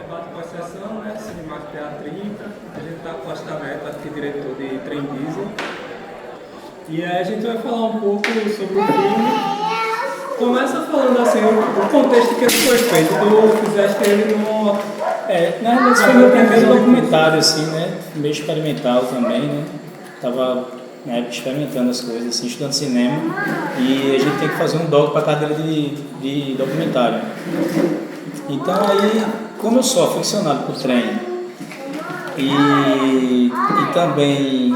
bate com a sessão, né? Cinemark TA30. A gente está com o Costa Neto, aqui diretor de Trem Diesel. E aí a gente vai falar um pouco sobre o filme. Começa falando assim, o contexto que ele foi feito. Tu fizeste ele no... Na verdade, esse foi meu primeiro documentário, assim, né? Meio experimental também, né? Tava na época experimentando as coisas, assim, estudando cinema. E a gente tem que fazer um doc para cadeira de documentário. Então aí, como eu sou aficionado por trem e também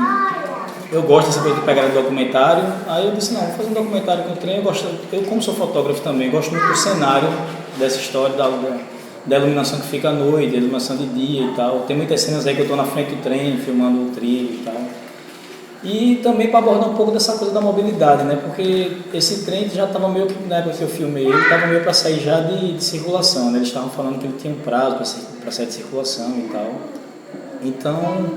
eu gosto dessa coisa de pegar no documentário, aí eu disse, não, vou fazer um documentário com o trem, eu como sou fotógrafo também, gosto muito do cenário dessa história, da iluminação que fica à noite, da iluminação de dia e tal. Tem muitas cenas aí que eu estou na frente do trem, filmando o trilho e tal. E também para abordar um pouco dessa coisa da mobilidade, né? Porque esse trem já estava meio que, na época que eu filmei, ele estava meio para sair já de circulação, né? Eles estavam falando que ele tinha um prazo para sair de circulação e tal. Então,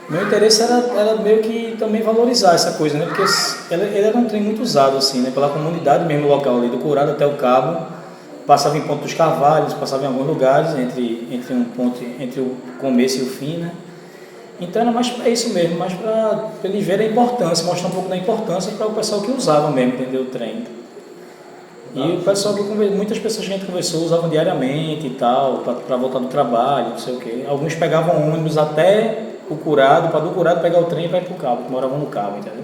meu interesse era meio que também valorizar essa coisa, né? Porque ele era um trem muito usado, assim, né? Pela comunidade mesmo local ali, do Curado até o Cabo, passava em Ponto dos Carvalhos, passava em alguns lugares, entre o começo e o fim, né? Então era mais para isso mesmo, mais para eles verem a importância, mostrar um pouco da importância para o pessoal que usava mesmo, entendeu, o trem. E o pessoal muitas pessoas que a gente conversou usavam diariamente e tal, para voltar do trabalho, não sei o quê. Alguns pegavam ônibus até o Curado, para do Curado pegar o trem para ir para o Cabo, que moravam no Cabo, entendeu?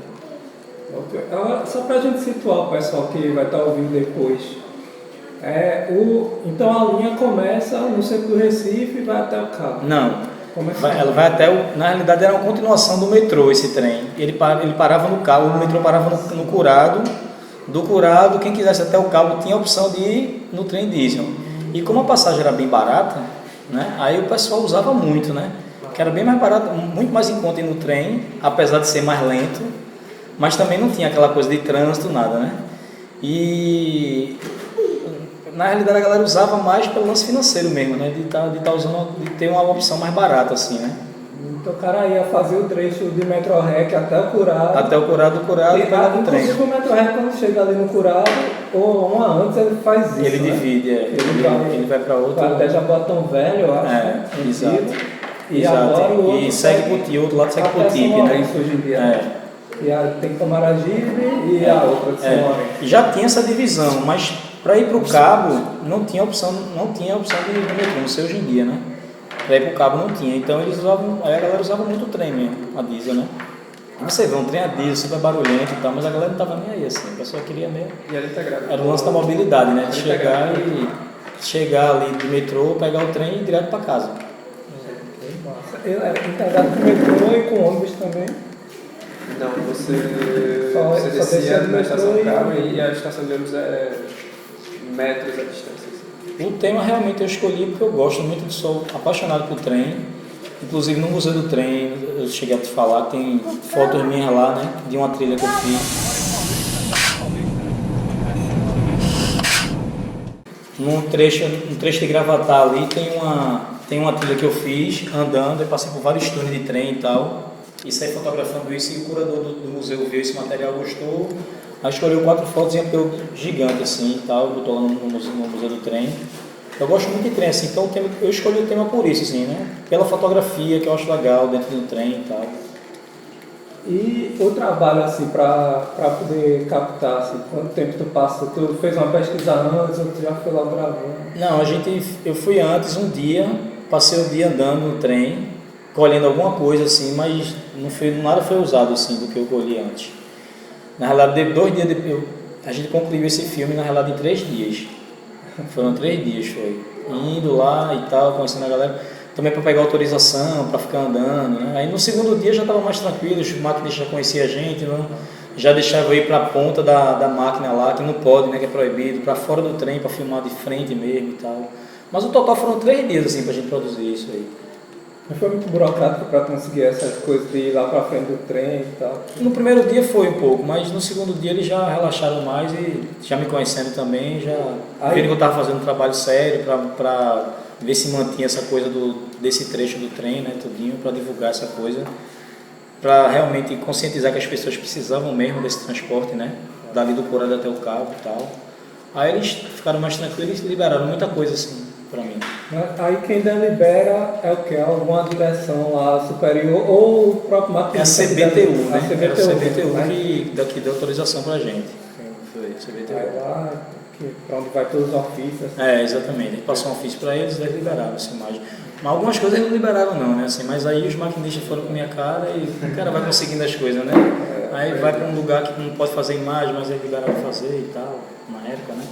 Okay. Só para a gente situar o pessoal que vai estar ouvindo depois. Então a linha começa no centro do Recife e vai até o Cabo. Não. Ela vai até na realidade era uma continuação do metrô esse trem. Ele parava no Cabo, o metrô parava no Curado. Do Curado, quem quisesse até o Cabo tinha a opção de ir no trem diesel. E como a passagem era bem barata, né? Aí o pessoal usava muito, né? Que era bem mais barato, muito mais em conta ir no trem, apesar de ser mais lento, mas também não tinha aquela coisa de trânsito, nada, né? E na realidade a galera usava mais pelo lance financeiro mesmo, né? De ter uma opção mais barata, assim, né? Então o cara ia fazer o trecho de Metrorrec até o Curado. Até o Curado e pegava o trem. Inclusive o Metrorrec, quando chega ali no Curado, ou uma antes, ele faz isso. Ele divide, ele vai para outro. Até Jabotão Velho, eu acho. Exato. E agora o outro e segue pro Tipe, o outro lado segue pro Tipe, né? Hoje em dia. E tem Camaragibe e a outra de São Lourenço. Já tinha essa divisão, mas para ir para o Cabo não tinha opção de metrô, não sei hoje em dia, né? Para ir para o Cabo não tinha, então a galera usava muito o trem mesmo, a diesel, né? Você vê um trem a diesel, super barulhento e tal, mas a galera não estava nem aí, assim, a pessoa queria mesmo. E era integrado. Era o lance da mobilidade, né? De chegar ali do metrô, pegar o trem e ir direto para casa. Ele era integrado com o metrô e com o ônibus também. Não, você descia na estação Cabo e a estação de ônibus é metros à distância. O tema realmente eu escolhi porque eu gosto muito, sou apaixonado por trem. Inclusive no Museu do Trem, eu cheguei a te falar, tem fotos minhas lá, né, de uma trilha que eu fiz. Num trecho de Gravatá ali tem uma trilha que eu fiz andando, eu passei por vários túneis de trem e tal. E saí fotografando isso e o curador do museu viu esse material, gostou. Aí escolheu 4 fotos e ampliou gigante assim e tal, botou lá no museu do trem. Eu gosto muito de trem assim, então eu escolhi o tema por isso, assim, né? Pela fotografia que eu acho legal dentro do trem e tal. E o trabalho assim, para poder captar, assim, quanto tempo tu passa? Tu fez uma pesquisa antes ou tu já foi lá gravando? Não, eu fui antes um dia, passei o dia andando no trem, colhendo alguma coisa assim, mas nada foi usado assim do que eu colhi antes. Na realidade, 2 dias depois, a gente concluiu esse filme na realidade em 3 dias. Foram 3 dias, foi. Indo lá e tal, conhecendo a galera. Também para pegar autorização, para ficar andando, né? Aí no segundo dia já estava mais tranquilo, os maquinistas já conheciam a gente, não? Já deixava eu ir para a ponta da máquina lá, que não pode, né? Que é proibido, para fora do trem, para filmar de frente mesmo e tal. Mas o total foram 3 dias assim para a gente produzir isso aí. Não foi muito burocrático para conseguir essas coisas de ir lá para frente do trem e tal? No primeiro dia foi um pouco, mas no segundo dia eles já relaxaram mais e já me conhecendo também, já viram que eu estava fazendo um trabalho sério para ver se mantinha essa coisa desse trecho do trem, né, tudinho, para divulgar essa coisa, para realmente conscientizar que as pessoas precisavam mesmo desse transporte, né, dali do Curado até o Cabo e tal. Aí eles ficaram mais tranquilos e liberaram muita coisa assim para mim. Aí quem delibera é o que? Alguma direção lá superior ou o próprio É a maquinista? CBTU, né? A É a CBTU, que deu autorização pra gente. Foi, CBTU. Vai lá, para onde vai todos os ofícios. Exatamente. A gente passou um ofício para eles e eles liberaram essa imagem. Mas algumas coisas eles não liberaram não, né? Assim, mas aí os maquinistas foram com minha cara e o cara vai conseguindo as coisas, né? Aí vai para um lugar que não pode fazer imagem, mas eles liberaram fazer e tal, na época, né?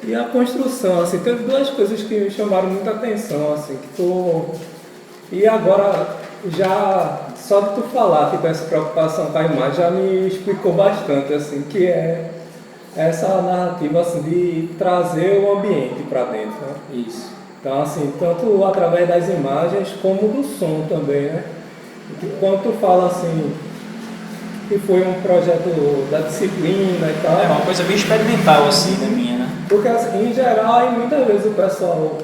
E a construção, assim, teve duas coisas que me chamaram muita atenção, assim, que tu... E agora, já só de tu falar que tem essa preocupação com a imagem, já me explicou bastante, assim, que é essa narrativa, assim, de trazer o ambiente para dentro, né? Isso. Então, assim, tanto através das imagens, como do som também, né? E quando tu fala, assim, que foi um projeto da disciplina e tal... É uma coisa bem experimental, assim, né, minha, né? Porque, assim, em geral, aí, muitas vezes o pessoal,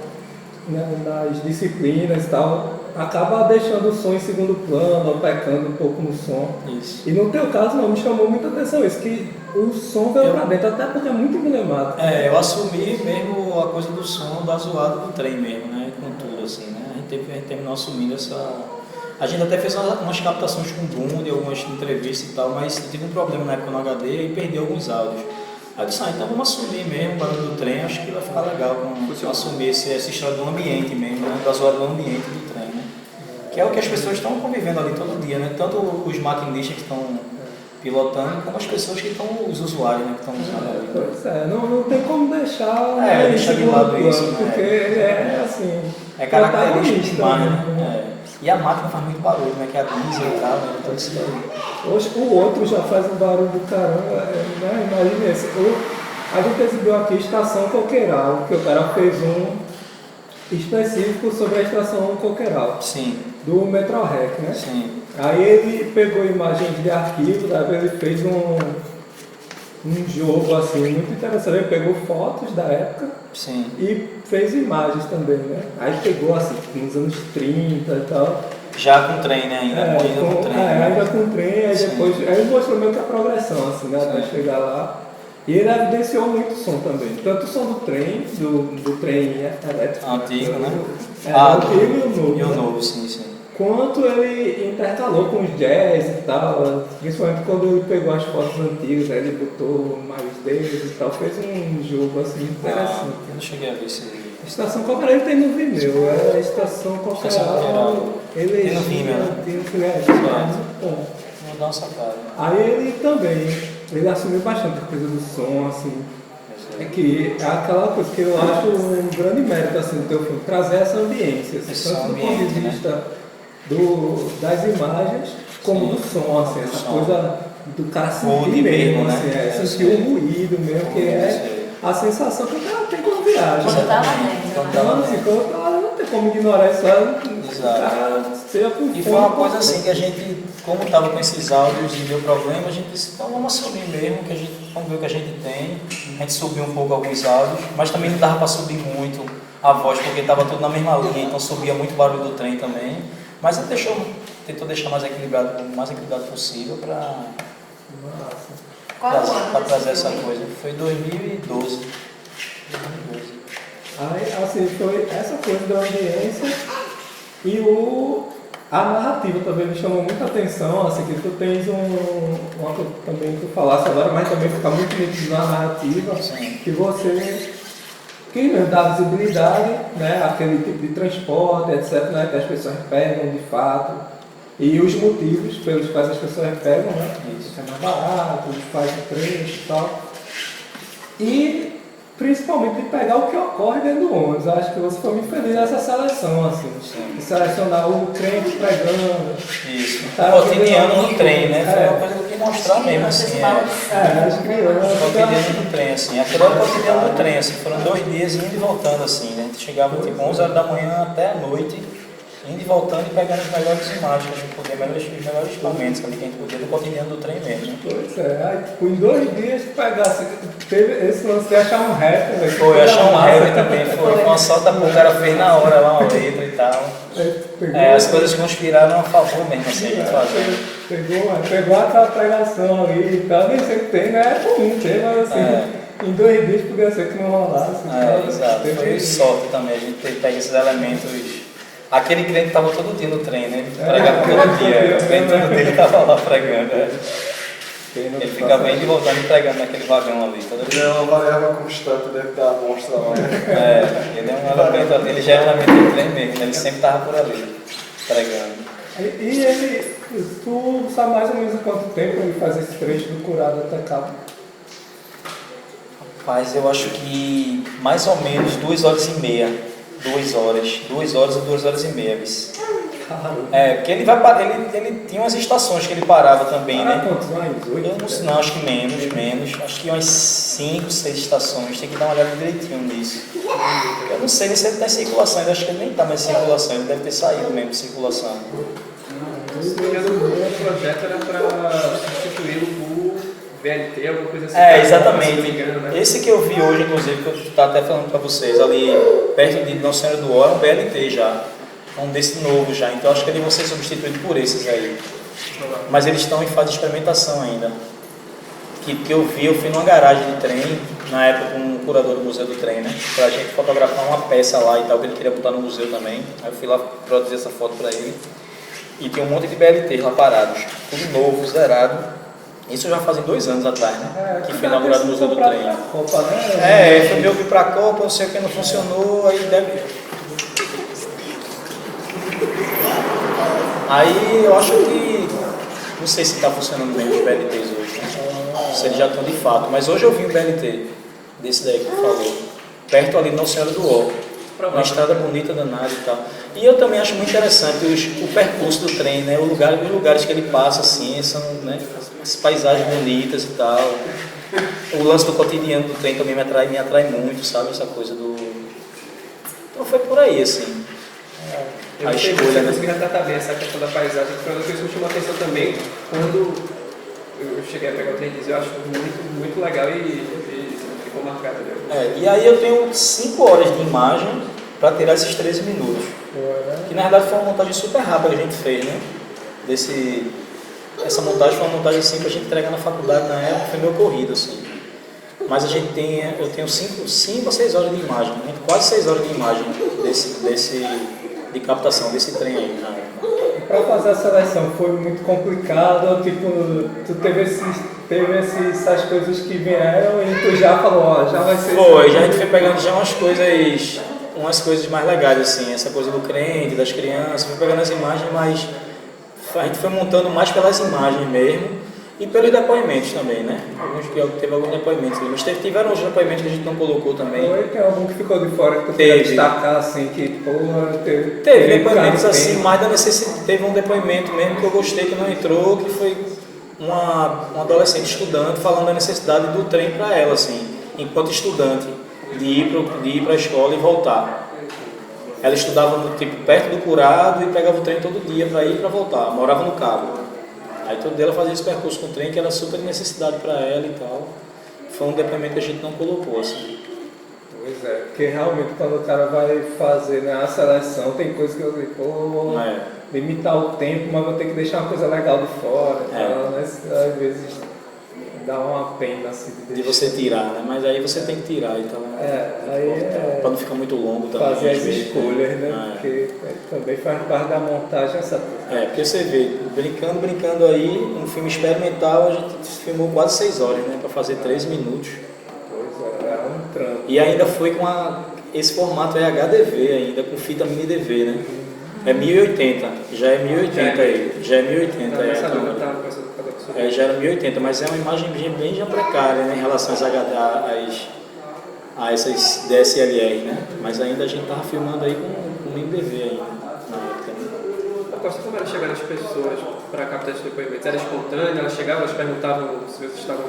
né, nas disciplinas e tal, acaba deixando o som em segundo plano, ou pecando um pouco no som. Isso. E no teu caso, não, me chamou muita atenção isso, que o som veio pra dentro, até porque é muito emblemático. Eu assumi mesmo a coisa do som da zoada do trem mesmo, né? Com tudo, assim, né? A gente terminou assumindo essa... A gente até fez umas captações com Bund, algumas entrevistas e tal, mas eu tive um problema na época no HD e perdi alguns áudios. Aí eu disse, então vamos assumir mesmo o barulho do trem, acho que vai ficar legal com assumir essa história do ambiente mesmo, né? Da zoada do ambiente do trem, né? Que é o que as pessoas estão convivendo ali todo dia, né? Tanto os maquinistas que estão pilotando, como as pessoas que estão, os usuários, né? Que estão usando ali. Pois é, não tem como deixar... deixar de lado isso, né? Porque ele é, assim... É característico protagonista, demais, né? né? E a máquina faz muito barulho, né? Que é a diesel e tal, né? Então isso aí. Hoje o outro já faz um barulho do caramba, né? Imagina esse. A gente exibiu aqui Estação Coqueiral, que o cara fez um específico sobre a Estação Coqueiral. Sim. Do Metrorec, né? Sim. Aí ele pegou imagens de arquivo, daí ele fez um jogo assim muito interessante. Ele pegou fotos da época. Sim. E fez imagens também, né? Aí pegou assim, nos anos 30 e tal. Já com trem, né? Ainda com trem. Ainda com trem, aí Sim. depois. Aí ele mostrou meio que a progressão, assim, né? Até chegar lá. E ele evidenciou muito o som também. Tanto o som do trem, do trem elétrico. Antigo, né? O antigo e o novo. E o né? novo, sim. Quanto ele intercalou com os jazz e tal, principalmente quando ele pegou as fotos antigas, aí ele botou mais deles e tal, fez um jogo assim interessante. Eu não cheguei a ver esse vídeo. A Estação Coqueiral tem no Vimeo, é a Estação Coqueiral Tem no Vimeo, né? Tem no Vimeo, bom. Vou dar uma sacada. Aí ele também, ele assumiu bastante a coisa do som, assim, é que é aquela coisa que eu acho um grande mérito assim, do teu filme, trazer essa ambiência, assim, tanto do ponto de vista das imagens, como do som, assim, essa coisa do cara sentir mesmo, assim, sentir o ruído mesmo, que é a sensação que o cara tem quando viaja. Quando tá lá dentro. Então, assim, quando tá lá, não tem como ignorar isso, o cara seja com E foi uma coisa assim que a gente, como estava com esses áudios e deu problema, a gente disse, então vamos assumir mesmo, vamos ver o que a gente tem. A gente subiu um pouco alguns áudios, mas também não dava para subir muito a voz, porque estava tudo na mesma linha, então subia muito barulho do trem também. Mas ele tentou deixar o mais equilibrado possível para trazer essa coisa. Foi 2012. Aí, assim, foi essa coisa da audiência e a narrativa também me chamou muita atenção, assim, que tu tens uma coisa também que tu falasse agora, mas também fica muito nítido na narrativa, Sim. que você dá visibilidade, né, aquele tipo de transporte, etc., né, que as pessoas pegam de fato, e os motivos pelos quais as pessoas pegam, né, Isso. é mais barato, faz o preço e tal. E principalmente de pegar o que ocorre dentro do ônibus. Acho que você foi muito feliz nessa seleção, assim. Sim. De selecionar o crente pregando. Isso. Tá, O cotidiano no trem, né? Foi É. uma coisa que eu queria mostrar mesmo, assim. As crianças. O cotidiano do trem, assim. Aquilo era o cotidiano do trem, assim. Foram 2 dias indo e voltando, assim, né? A gente chegava tipo 11 horas da manhã até a noite, indo e voltando e pegando as melhores imagens que a gente podia, os melhores equipamentos que a gente podia do cotidiano do trem mesmo, né? Pois é. Aí, tipo, em 2 dias tu pegasse. Teve esse lance de achar um rapper, velho. Foi, achar um rapper também, foi uma solta que o cara fez na hora lá, uma letra e tal. As coisas conspiraram a favor mesmo, assim, a gente fazer. Pegou aquela pregação ali e tal, nem sempre tem, né? É comum ter, mas assim. Em 2 dias podia ser que não rolasse. Exato. Foi sorte também, a gente pega esses elementos. Aquele crente estava todo dia no trem, né? Ele pregava todo dia. O crente todo dia estava lá pregando. Ele ficava bem de voltando e pregando naquele vagão ali. Ele é uma variável constante dentro da amostra lá. Ele é um elemento, ele já é um elemento do trem mesmo, ele sempre estava por ali, pregando. E ele, tu sabe mais ou menos em quanto tempo ele faz esse trecho do curado até cabo? Rapaz, eu acho que mais ou menos 2h30. 2 horas. 2 horas ou 2h30, vice. Porque ele tinha umas estações que ele parava também, né? Quantos mais? 8? Não, acho que menos. Acho que umas 5, 6 estações. Tem que dar uma olhada direitinho nisso. Eu não sei se ele está em circulação, eu acho que ele nem está mais em circulação, ele deve ter saído mesmo de circulação. O projeto era para substituí-lo por VLT, alguma coisa assim. Exatamente. Se não me engano, né? Esse que eu vi hoje, inclusive, que eu estava até falando para vocês, ali perto de Nossa Senhora do Ó, é um BLT já. Um desse novo já. Então acho que eles vão ser substituídos por esses aí. Mas eles estão em fase de experimentação ainda. Que eu fui numa garagem de trem, na época com um curador do Museu do Trem, né? Pra gente fotografar uma peça lá e tal, que ele queria botar no museu também. Aí eu fui lá produzir essa foto pra ele. E tem um monte de BLT lá parados, tudo novo, zerado. Isso já fazem 2 anos atrás, né? Que foi inaugurado no Museu do Trem. Copa, né? Foi meu vir pra Copa, não sei o que não funcionou, aí deve. Aí eu acho que. Não sei se está funcionando bem os BLTs hoje, né? Se eles já estão de fato. Mas hoje eu vi um BLT desse daí que tu falou. Perto ali de Nossa Senhora do Ó. Uma estrada bonita, danada e tal. E eu também acho muito interessante o percurso do trem, né? Os lugares que ele passa, assim, são, né? As paisagens bonitas e tal. O lance do cotidiano do trem também me atrai muito, sabe? Essa coisa do. Então foi por aí, assim. Eu não sei se você conseguiu retratar bem essa questão da paisagem, que foi uma coisa que me chamou a atenção também quando eu cheguei a pegar o trem diesel. Eu acho muito, muito legal e ficou marcado. Né? E aí eu tenho 5 horas de imagem para tirar esses 13 minutos. Que na verdade foi uma montagem super rápida que a gente fez, né? Essa montagem foi uma montagem assim que a gente entrega na faculdade na época, foi meio corrido assim. Mas eu tenho 5 a 6 horas de imagem, né? Quase 6 horas de imagem de captação desse trem aí. Para fazer a seleção foi muito complicado, tipo, tu teve essas coisas que vieram e tu já falou, ó, já vai ser... Foi, já a gente foi pegando já umas coisas mais legais, assim, essa coisa do crente, das crianças, foi pegando as imagens, mas a gente foi montando mais pelas imagens mesmo e pelos depoimentos também, né? Teve alguns depoimentos, mas tiveram uns depoimentos que a gente não colocou também. Tem algum que ficou de fora que tu queria destacar, assim, que, porra, teve depoimentos assim, mais da necessidade. Teve um depoimento mesmo que eu gostei que não entrou, que foi uma adolescente estudante falando da necessidade do trem para ela, assim, enquanto estudante, de ir para a escola e voltar. Ela estudava perto do Curado e pegava o trem todo dia para ir e para voltar, morava no Cabo. Aí todo dia ela fazia esse percurso com o trem que era super necessidade para ela e tal. Foi um depoimento que a gente não colocou, assim. Pois é, porque realmente quando o cara vai fazer, né, a seleção, tem coisa que eu digo, vou limitar o tempo, mas vou ter que deixar uma coisa legal de fora e tal, né? Às vezes dá uma pena assim de você tirar, né? Mas aí você tem que tirar, então. Para não ficar muito longo também. Fazer as escolhas, né? Porque também faz parte da montagem essa coisa. Porque você vê, brincando aí, um filme experimental, a gente filmou quase 6 horas, né? Para fazer 13 minutos. Pois é um trampo. E ainda foi com esse formato HDV ainda, com fita mini DV, né? É 1080, já é 1080 aí. Já é 1080 já era 1080, mas é uma imagem bem já precária, né, em relação a essas DSLR, né? Mas ainda a gente estava filmando aí com mini DV ainda na época. Costa, como era chegar nas pessoas para captar esses depoimentos? Era espontâneo? Elas chegavam, elas perguntavam se vocês estavam...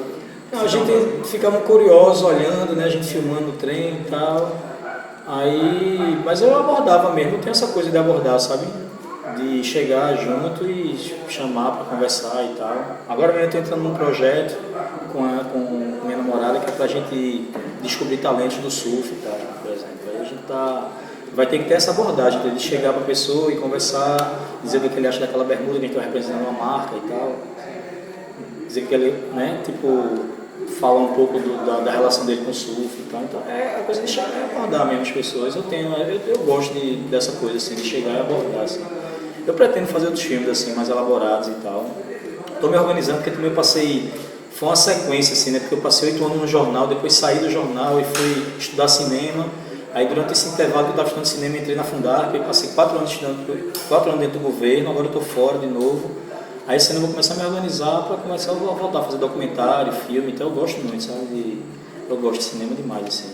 Não, a gente ficava curioso olhando, né? A gente filmando o trem e tal. Aí, mas eu abordava mesmo, tem essa coisa de abordar, sabe? De chegar junto e chamar para conversar e tal. Agora eu estou entrando num projeto com minha namorada que é para a gente descobrir talentos do surf e tal, por exemplo. Aí a gente vai ter que ter essa abordagem de chegar para a pessoa e conversar, dizer o que ele acha daquela bermuda que a gente está representando uma marca e tal. Dizer que ele, né, tipo, fala um pouco da relação dele com o surf e tal. Então é a coisa de chegar e abordar mesmo as pessoas. Eu gosto dessa coisa assim, de chegar e abordar assim. Eu pretendo fazer outros filmes assim, mais elaborados e tal. Estou me organizando porque também eu passei, foi uma sequência assim, né? Porque eu passei 8 anos no jornal, depois saí do jornal e fui estudar cinema. Aí durante esse intervalo que eu estava estudando cinema, entrei na Fundarp, passei 4 anos estudando, 4 anos dentro do governo, agora eu estou fora de novo. Aí esse ano eu vou começar a me organizar para começar a voltar a fazer documentário, filme, então eu gosto muito, sabe? Eu gosto de cinema demais, assim.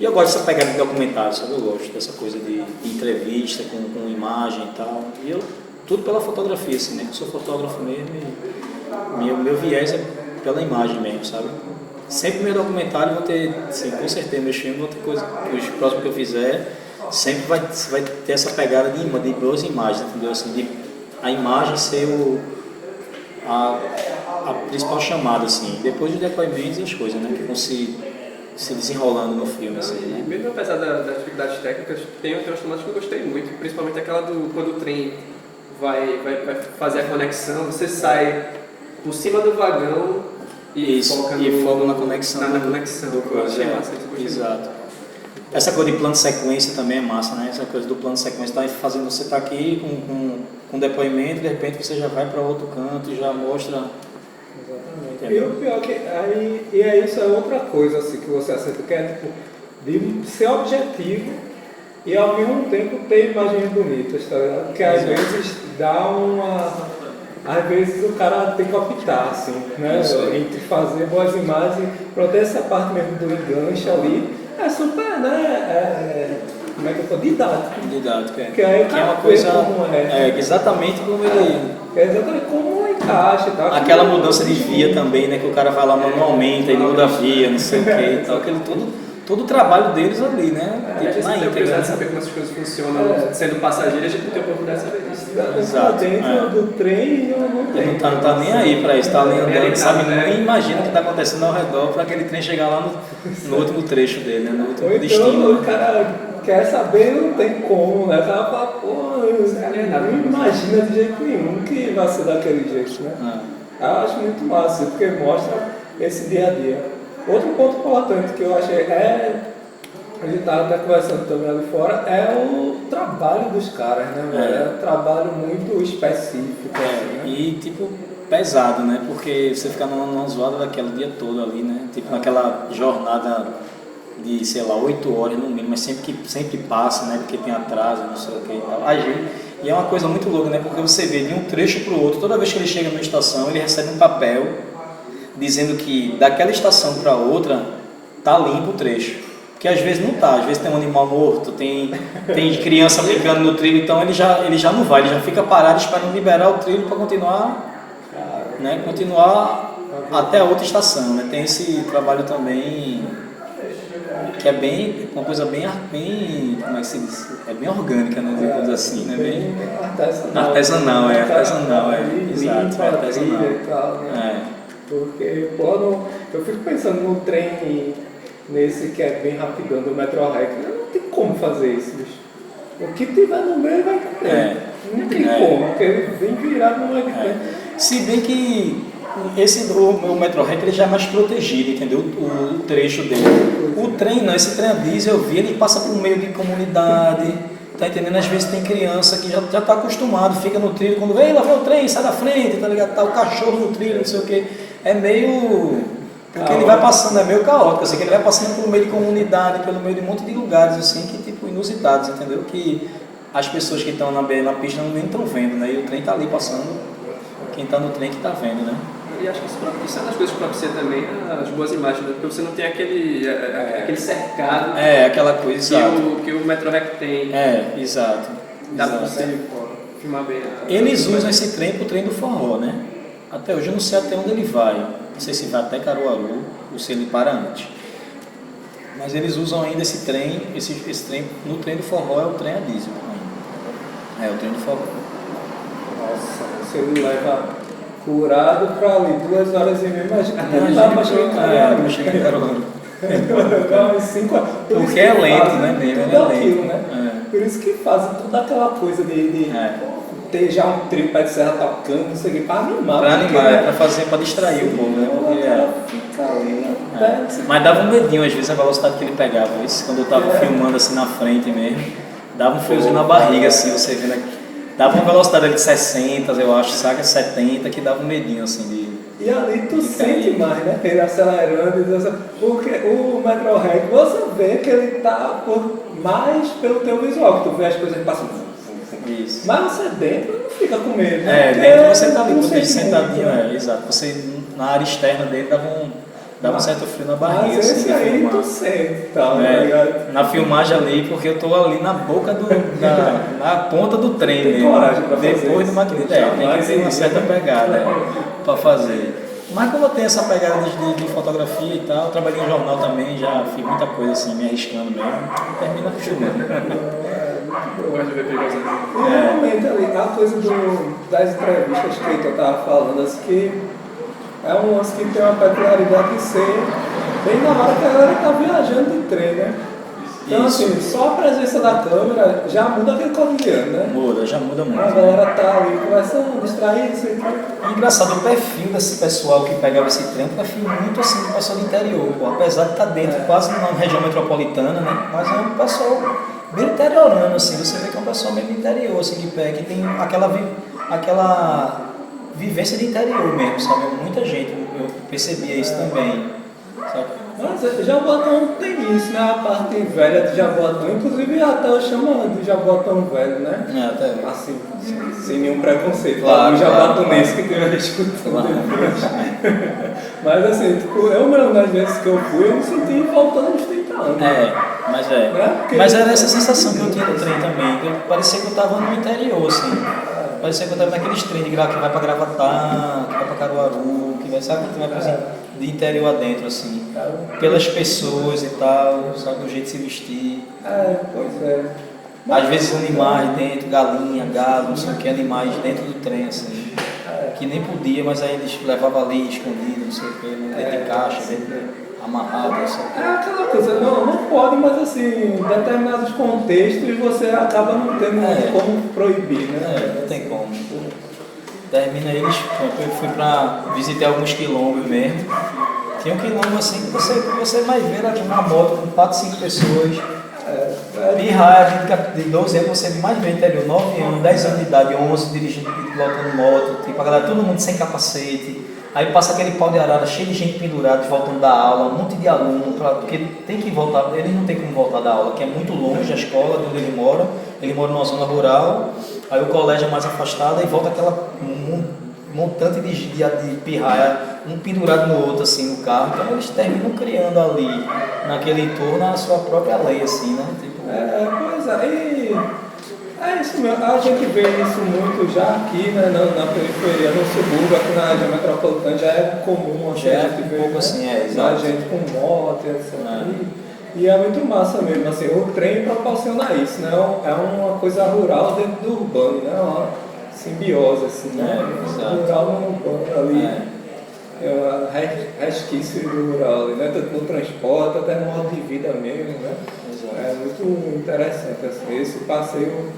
E eu gosto dessa pegada de documentário, sabe? Eu gosto dessa coisa de entrevista com imagem e tal. E eu, tudo pela fotografia, assim, né? Eu sou fotógrafo mesmo e meu viés é pela imagem mesmo, sabe? Sempre meu documentário vou ter, assim, com certeza, meus filmes vão ter coisa, os próximos que eu fizer, sempre vai ter essa pegada de boas imagens, entendeu? Assim, de a imagem ser a principal chamada, assim, depois dos depoimentos e as coisas, né, que vão se desenrolando no filme, assim, né. Mesmo apesar das dificuldades técnicas, tem umas tomadas que eu gostei muito, principalmente aquela quando o trem vai fazer a conexão, você sai por cima do vagão e foca na conexão. Na conexão. Eu achei massa, exato. Essa coisa de plano de sequência também é massa, né? Essa coisa do plano de sequência está fazendo você estar aqui com depoimento, de repente você já vai para outro canto e já mostra. Exatamente. E o pior que isso é outra coisa assim, que você aceita, que é tipo, de ser objetivo e ao mesmo tempo ter imagens bonitas, tá ligado? Porque às vezes dá uma. Às vezes o cara tem que optar, assim, né? Entre fazer boas imagens, para ter essa parte mesmo do enganche ali, é super, né? Como é que eu falo? Didático, é. Que aí que é uma coisa. Exatamente como ele. É exatamente como encaixa e tal. Aquela mudança de via também, né? Que o cara vai lá manualmente, aí muda a via, não sei o que e tal. Aquele todo o trabalho deles ali, né? Tipo, na íntegra, de saber como essas coisas funcionam, sendo passageiro, a gente não tem oportunidade de saber disso. Exato. Dentro do trem não tem. Ele não tá nem aí para isso, tá ali andando, sabe? Nem imagina o que está acontecendo ao redor para aquele trem chegar lá no último trecho dele, né? No último destino. Então o cara quer saber, não tem como, né? O cara fala, pô, não imagina de jeito nenhum que vai ser daquele jeito, né? Eu acho muito massa, porque mostra esse dia a dia. Outro ponto importante que eu achei a gente estava até conversando também ali fora, é o trabalho dos caras, né, velho? É um trabalho muito específico. Assim, né? E tipo, pesado, né? Porque você fica numa zoada daquele dia todo ali, né? Tipo, naquela jornada de, sei lá, 8 horas no mínimo, mas sempre passa, né? Porque tem atraso, não sei o que e tal. E é uma coisa muito louca, né? Porque você vê de um trecho para o outro, toda vez que ele chega numa estação, ele recebe um papel dizendo que daquela estação para outra tá limpo o trecho. Porque às vezes não tá, às vezes tem um animal morto, tem criança brincando no trilho, então ele já não vai, ele já fica parado esperando liberar o trilho para continuar, né, até a outra estação, né? Tem esse trabalho também que é bem, uma coisa bem como é que se diz? É bem orgânica, né, digamos assim, né? Bem artesanal, exato, artesanal. E tal, né? Porque, pô, eu fico pensando no trem nesse que é bem rapidão do Metrorec, não tem como fazer isso, bicho. O que tiver no meio vai comer. Não tem como, porque ele vem virado no meio de tempo. Se bem que o Metrorec ele já é mais protegido, entendeu? O trecho dele. O trem não, esse trem a diesel, eu vi, ele passa por meio de comunidade, tá entendendo? Às vezes tem criança que já tá acostumado, fica no trilho, quando vem, lá vem o trem, sai da frente, tá ligado? Tá o cachorro no trilho, não sei o que. É meio... Porque ele vai passando, é meio caótico, assim, que ele vai passando pelo meio de comunidade, pelo meio de um monte de lugares, assim, que tipo, inusitados, entendeu? Que as pessoas que estão na pista nem estão vendo, né? E o trem está ali passando, quem está no trem que está vendo, né? E acho que isso é uma das coisas que propicia também as boas imagens, né? Porque você não tem aquele cercado aquela coisa, que o Metrorec tem. Exato. Dá para você filmar bem. Eles usam esse trem para o trem do forró, né? Até hoje eu não sei até onde ele vai. Não sei se vai até Caruaru ou se ele para antes. Mas eles usam ainda esse trem no trem do forró, é o trem a diesel. É o trem do forró. Nossa, se ele leva curado para ali 2 horas e meia, imagina que não dá para chegar em Caruaru. Porque é lento, né? Tudo aquilo, né? Por isso que fazem toda aquela coisa de ter já um tripé de serra tocando, não sei o que, pra animar. Pra porque, animar, né, pra fazer, pra distrair o povo, né? Porque, o cara fica ali, né? mas dava um medinho às vezes a velocidade que ele pegava. Isso, quando eu tava filmando assim na frente mesmo, dava um friozinho na barriga, assim, você vendo aqui. Dava uma velocidade ali de 60, eu acho, saca? 70, que dava um medinho assim de. E ali tu de sente cair. mais, né? Ele acelerando, e Deus, porque o Metro Hack, você vê que ele tá mais pelo teu visual, que tu vê as coisas que passam. Isso. Mas você dentro não fica com medo. Né? É, Porque dentro você tá ali, não porque sente sentadinho, muito, né? exato. Você na área externa dele dava um certo frio na barriga, Mas assim, esse de aí filmar. tu sente, tá ligado? Na filmagem ali, porque eu tô ali na boca na ponta do trem Tem mesmo. coragem pra fazer Depois do isso? maquinário. Tem que Jamais ter uma iria. certa pegada pra fazer. Mas como eu tenho essa pegada de fotografia e tal, trabalhei em jornal também, já fiz muita coisa assim, me arriscando mesmo, termina acostumando. Eu gosto de ver perigoso. E realmente ali, a coisa das entrevistas que eu tava falando, assim, que é um lance que tem uma peculiaridade de ser bem na hora que a galera tá viajando de trem, né? Então Isso. assim, só a presença da câmera já muda aquele cotidiano, né? Muda, já muda muito. A galera tá ali conversando, distraída, sei lá. E engraçado, o perfil desse pessoal que pegava esse trem, um perfil muito assim, do pessoal do interior, pô. Apesar de estar dentro, quase na região metropolitana, né? Mas é um pessoal bem interiorano, assim, você vê que é um pessoal mesmo interior, assim, que pega, que tem aquela vivência de interior mesmo, sabe? Muita gente, eu percebia isso também, sabe? Mas Jaboatão tem isso, né? A parte velha de Jaboatão, inclusive até eu chamo de Jaboatão velho, né? É, até Assim, sem nenhum preconceito. Claro, O jabatonense que tem escutando. Mas assim, tipo, eu mesmo, nas vezes que eu fui, eu me senti voltando uns 30 anos. Né? Porque- Mas era essa sensação que eu tinha no trem também, que parecia que eu estava no interior, assim. Parecia que eu estava naqueles trem que vai para Gravatá, que vai para Caruaru, que vai, sabe, que vai pra, assim, de interior adentro, assim. Pelas pessoas e tal, sabe, do jeito de se vestir. Pois é. Às vezes animais dentro, galinha, gado, não sei o que, animais dentro do trem, assim. Que nem podia, mas aí eles levavam ali escondido, não sei o que, dentro de caixa, dentro amarrado, não sei o que. É aquela coisa, não pode, mas assim, em determinados contextos você acaba não tendo como proibir, né? Não tem como. Termina eles, eu fui pra visitar alguns quilombos mesmo. Tinha um quilombo assim que você vai ver aqui uma moto com 4, 5 pessoas. Pirraia de 12 anos, você mais vê interior, 9 anos, 10 anos de idade, 11 dirigindo, pilotando moto, tipo, a galera, todo mundo sem capacete. Aí passa aquele pau de arara cheio de gente pendurada, voltando da aula, um monte de aluno, porque tem que voltar, eles não tem como voltar da aula, que é muito longe a escola de onde ele mora numa zona rural, aí o colégio é mais afastado, aí volta aquela montante de pirraia, um pendurado no outro, assim, no carro. Então eles terminam criando ali, naquele entorno, a sua própria lei, assim, né? Tipo... Pois é, e é isso mesmo. A gente vê isso muito já aqui, né, na periferia, no subúrbio, aqui na região metropolitana, já é comum, Já é a gente um ver, pouco né, assim, a exato. gente com moto, etc. E é muito massa mesmo, assim, o trem proporciona isso, né? É uma coisa rural dentro do urbano, né? Uma simbiose, assim, né? Exato. Rural no urbano ali. É uma resquício do rural ali, né? Tanto no transporte, até no modo de vida mesmo, né? Exato. É muito interessante, assim, esse passeio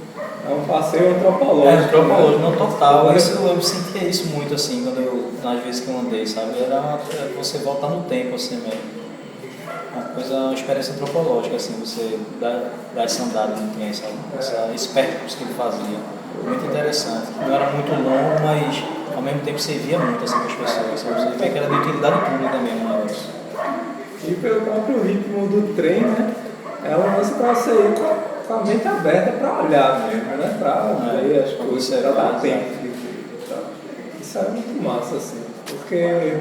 é um passeio antropológico. É, antropológico, né? não total. Eu sentia isso muito, assim, nas vezes que eu andei, sabe? Era você voltar no tempo, assim mesmo. Uma experiência antropológica, assim, você dar essa andada no trem, sabe? Esse percurso que ele fazia. Muito interessante. Não era muito longo, mas ao mesmo tempo servia muito, assim, para as pessoas, sabe? Você vê que era de utilidade pública mesmo, o negócio. E pelo próprio ritmo do trem, né? É um lance para você ir com a mente aberta para olhar mesmo, né? Para ver as coisas, para dar tempo de ver. Tá? Isso é muito massa, assim, porque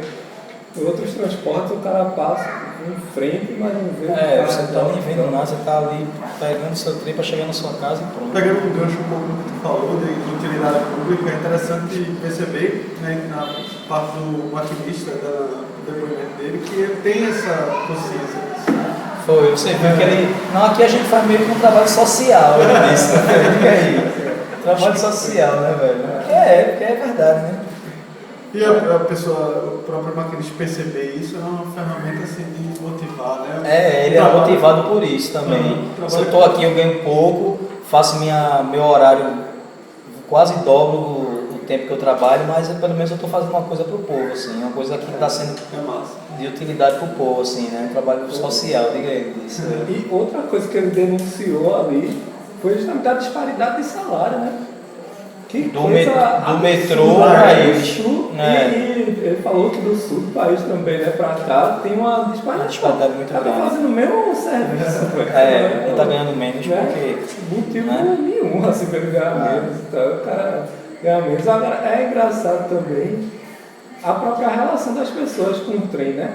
em outros transportes o cara passa em frente, mas não vê o cara. Você tá nem vendo nada, você tá ali pegando seu trem para chegar na sua casa e pronto. Pegando um gancho um pouco do que tu falou de utilidade pública, é interessante perceber, né, na parte do maquinista, do depoimento dele, que ele tem essa consciência. Foi, você viu que ele... Não, aqui a gente faz meio que um trabalho social, né? Isso, fica aí. Trabalho social, né, velho? Porque é verdade, né? E a pessoa, o próprio maquinista perceber isso é uma ferramenta assim de motivar, né? Ele é motivado por isso também. Se eu estou aqui, eu ganho pouco, faço meu horário quase dobro o tempo que eu trabalho, mas pelo menos eu estou fazendo uma coisa para o povo, assim, uma coisa que está sendo de utilidade para o povo, assim, né? Um trabalho social, diga aí. E outra coisa que ele denunciou ali foi justamente a disparidade de salário, né? Que Do coisa metrô absurda, para né? eles. E ele falou que do sul do país também, né, pra cá, tem uma disparidade muito Tá grande. fazendo o mesmo serviço. Ele está ganhando menos porque... Motivo né? nenhum, assim, pra ele ganhar menos. Então, o cara ganha menos. Agora, é engraçado também a própria relação das pessoas com o trem, né?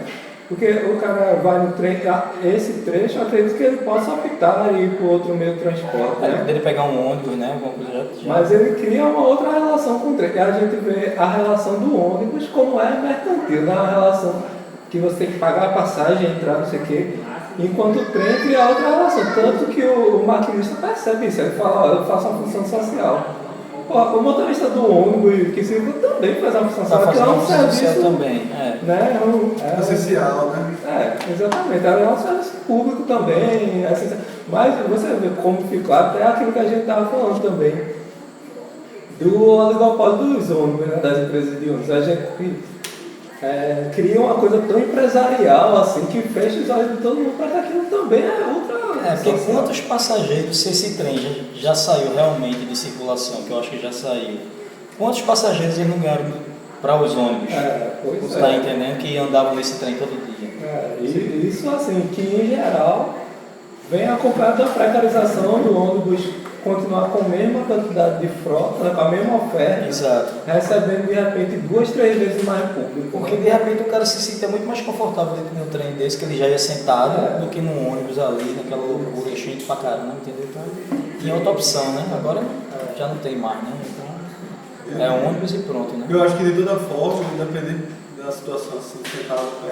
Porque o cara vai no trem, esse trecho, eu acredito que ele possa optar e ir para outro meio de transporte, né? Dele pegar um ônibus, né? Alguma coisa já. Mas ele cria uma outra relação com o trem. E a gente vê a relação do ônibus como é mercantil, né? A relação que você tem que pagar a passagem, entrar, não sei o quê. Enquanto o trem cria outra relação. Tanto que o maquinista percebe isso. Ele fala, ó, eu faço uma função social. Pô, o motorista do ônibus que circula também faz uma função social. Fazendo É um uma função serviço social também, né? Essencial, né? Exatamente. É um serviço público também. Mas você vê como fica claro, até aquilo que a gente estava falando também. Do oligopólio dos ônibus, né? Das empresas de ônibus. A gente cria uma coisa tão empresarial assim que fecha os olhos de todo mundo para que aquilo também é outra. Porque quantos passageiros, se esse trem já saiu realmente de circulação, que eu acho que já saiu, quantos passageiros eles não ganharam para os ônibus? Pois você está entendendo que andavam nesse trem todo dia? Isso assim, que em geral vem acompanhado da precarização do ônibus continuar com a mesma quantidade de frota, né, com a mesma oferta, Exato. recebendo de repente 2, 3 vezes mais público. Porque de repente o cara se sente muito mais confortável dentro de um trem desse, que ele já ia sentado, do que num ônibus ali, naquela loucura, gente pra caramba, entendeu? Então, tinha outra opção, né? Agora já não tem mais, né? Então, é ônibus e pronto, né? Eu acho que de toda forma, independente da situação assim,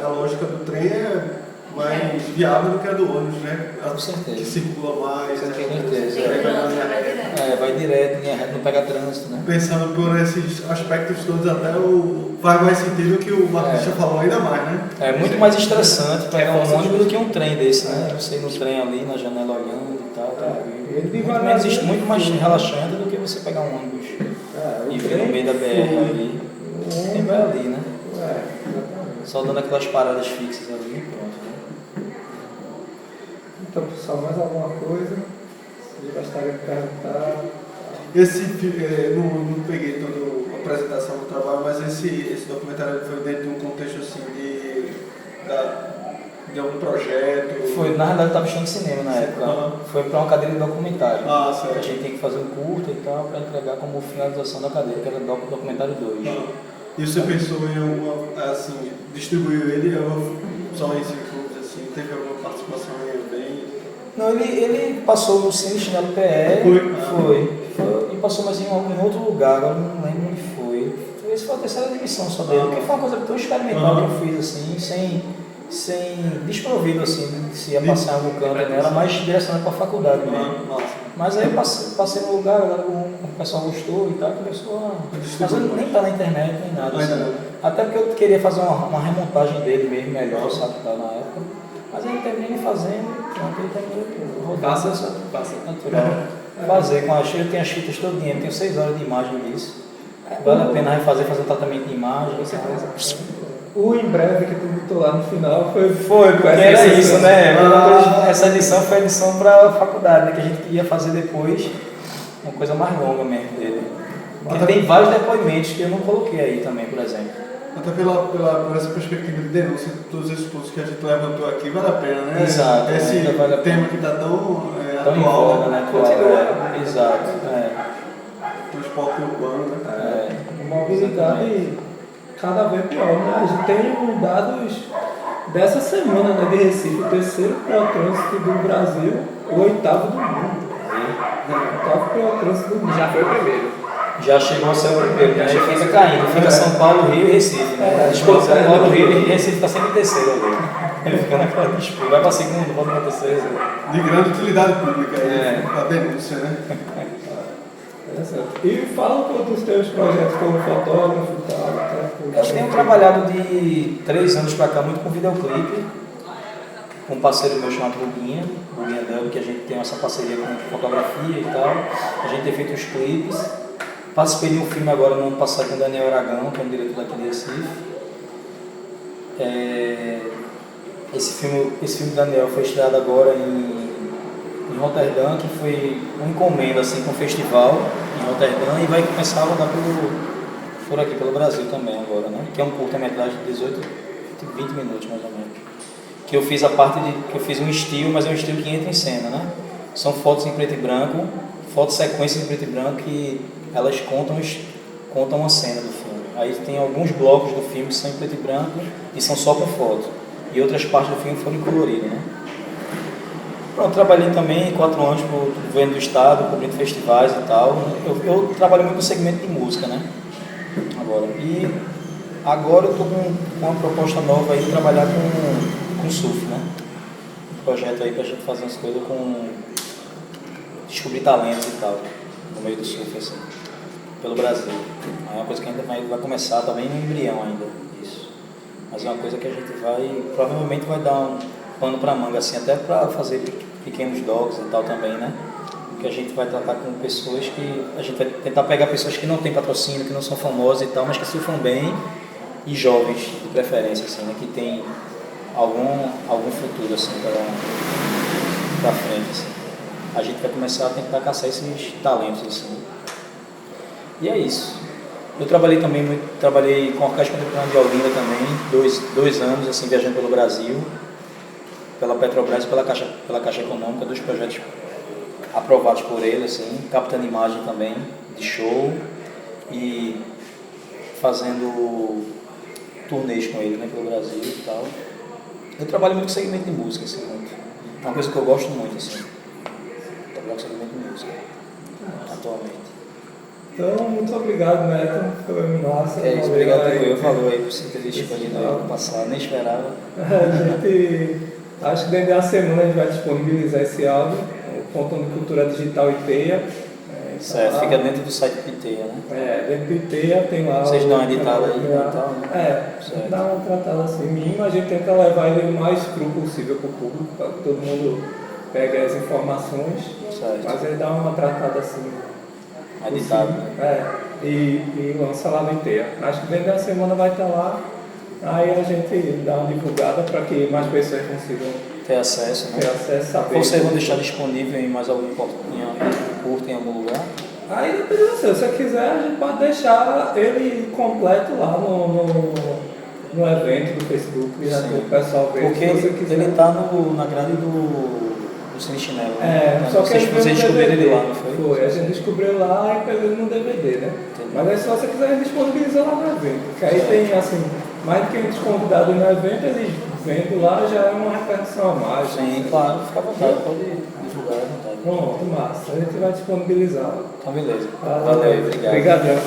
a lógica do trem é mais viável do que a do ônibus, né? Com certeza. Que circula mais, Com né? certeza. Vai direto, linha reta, não pega trânsito, né? Pensando por esses aspectos todos, até faz mais sentido que o Marquinhos falou ainda mais, né? É muito mais estressante pegar um ônibus do que um trem desse, né? Você ir no trem ali, na janela olhando e tal, tranquilo. Muito mais relaxante do que você pegar um ônibus e vir no meio da BR ali. Quem vai ali, né? Só dando aquelas paradas fixas ali e pronto. Então, pessoal, mais alguma coisa? Se gostaria de perguntar. Não peguei toda a apresentação do trabalho, mas esse documentário foi dentro de um contexto assim de algum projeto? Foi, na verdade eu estava estudando cinema na época. Foi para uma cadeira de documentário. Certo. A gente tem que fazer um curta e tal para entregar como finalização da cadeira, que era documentário 2. E você pensou em alguma, assim, distribuiu ele só em círculos, assim, teve alguma participação em evento? Não, ele passou no Cine Chinelo PE. Foi. E passou mais em outro lugar, agora não lembro onde foi. Essa foi a terceira edição só dele, porque foi uma coisa tão experimental que eu fiz assim, sem desprovido assim, se ia passar em algum canto, né? Era mais direcionado para a faculdade mesmo. Mas aí eu passei no lugar, o pessoal gostou e tal, começou a. Mas ele nem tá na internet, nem nada. Assim. Até porque eu queria fazer uma remontagem dele mesmo, melhor, sabe, tal, na época. Mas aí eu terminei fazendo, pronto, ele terminou. Passa natural. Fazer com eu tenho as fitas todinhas, tenho 6 horas de imagem disso. Vale a pena refazer, fazer um tratamento de imagem. Com certeza. O em breve que tu botou lá no final foi porque era isso, né? Essa edição foi a edição para a faculdade, né? Que a gente ia fazer depois uma coisa mais longa mesmo dele. Porque tem vários depoimentos que eu não coloquei aí também, por exemplo. Até por essa perspectiva de denúncia, todos esses pontos que a gente levantou aqui, vale a pena, né? Exato. Esse vale tema que está tão em atual, voga, né? Exato. Transporte urbano, né? Mobilidade cada vez pior, né? A gente tem dados dessa semana, né, de Recife, o terceiro pior trânsito do Brasil, o 8º do mundo. O 8º pior trânsito do mundo. Já foi o primeiro. Já chegou a ser o primeiro, né? Ele fica caindo, fica São Paulo, Rio e Recife, né? São Paulo, Rio e Recife está sempre terceiro ali. Ele fica naquela disputa, vai para segundo, volta para terceiro. De grande utilidade pública aí, a denúncia, né? E fala um pouco dos teus projetos como fotógrafo e tal. Eu tenho trabalhado de 3 anos para cá muito com videoclipe, com um parceiro meu chamado Guguinha Dub, que a gente tem essa parceria com fotografia e tal. A gente tem feito os clipes. Participei de um filme agora no ano passado com o Daniel Aragão, que é um diretor daqui de Recife. Esse filme do Daniel foi estreado agora em Roterdã, que foi uma encomenda assim, com um festival em Roterdã, e vai começar a rodar por aqui, pelo Brasil também agora, né? Que é um curta-metragem de 18, 20 minutos mais ou menos. Que eu fiz que eu fiz um estilo, mas é um estilo que entra em cena, né? São fotos em preto e branco, fotos sequências em preto e branco, que elas contam uma cena do filme. Aí tem alguns blocos do filme que são em preto e branco e são só com foto. E outras partes do filme foram em colorido, né? Pronto, trabalhei também 4 anos para o governo do estado, cobrindo festivais e tal. Eu trabalho muito no segmento de música, né? Agora eu estou com uma proposta nova aí de trabalhar com surf, né? Um projeto aí para a gente fazer umas coisas descobrir talentos e tal, no meio do surf, assim, pelo Brasil. É uma coisa que ainda vai começar, tá bem no embrião ainda, isso. Mas é uma coisa que a gente provavelmente vai dar um pano para manga, assim, até para fazer pequenos dogs e tal também, né? Porque a gente vai tratar com pessoas a gente vai tentar pegar pessoas que não têm patrocínio, que não são famosas e tal, mas que surfam bem, e jovens, de preferência, assim, né? Que tem algum futuro, assim, para frente, assim. A gente vai começar a tentar caçar esses talentos, assim. E é isso. Eu trabalhei com a Orquestra Contemporânea de Olinda também, dois anos, assim, viajando pelo Brasil, pela Petrobras e pela Caixa Econômica, 2 projetos aprovados por ele, assim, captando imagem também, de show, e fazendo turnês com ele, né, pelo Brasil e tal. Eu trabalho muito com segmento de música, assim, muito. É uma coisa que eu gosto muito, assim. Trabalhar com segmento de música, atualmente. Então, muito obrigado, Neto, foi massa. É isso, obrigado eu falou aí por você ter escolhido aí no passado, nem esperava. Acho que dentro da semana a gente vai disponibilizar esse áudio, Contando Cultura Digital ITEA. Certo, fica dentro do site do ITEA, né? Dentro do ITEA tem lá. Vocês dão uma editada aí e tal, né? Certo. Dá uma tratada assim mínima, a gente tenta levar ele o mais cru possível para o público, para que todo mundo pegue as informações, certo. Mas ele dá uma tratada assim. Editado, né? E lança lá no ITEA. Acho que dentro da semana vai estar lá, aí a gente dá uma divulgada para que mais pessoas consigam ter acesso, né? Saber. Vocês vão deixar disponível em mais algum curto em algum lugar? Aí depende de você. Se você quiser, a gente pode deixar ele completo lá no evento do Facebook, o pessoal ver. Porque ele está na grade do Cine Chinelo, né? Só que vocês descobriram ele lá, não foi? Foi, a gente descobriu lá e pegou ele no DVD, né? Entendi. Mas aí se você quiser, a gente disponibiliza lá no evento. Porque aí tem, assim, mais de 500 convidados no evento, eles vendo lá já é uma repercussão a mais. Sim, claro, fica à vontade, pode divulgar à vontade. Pronto, massa. A gente vai disponibilizar. Então, beleza. Valeu, obrigado. Obrigadão.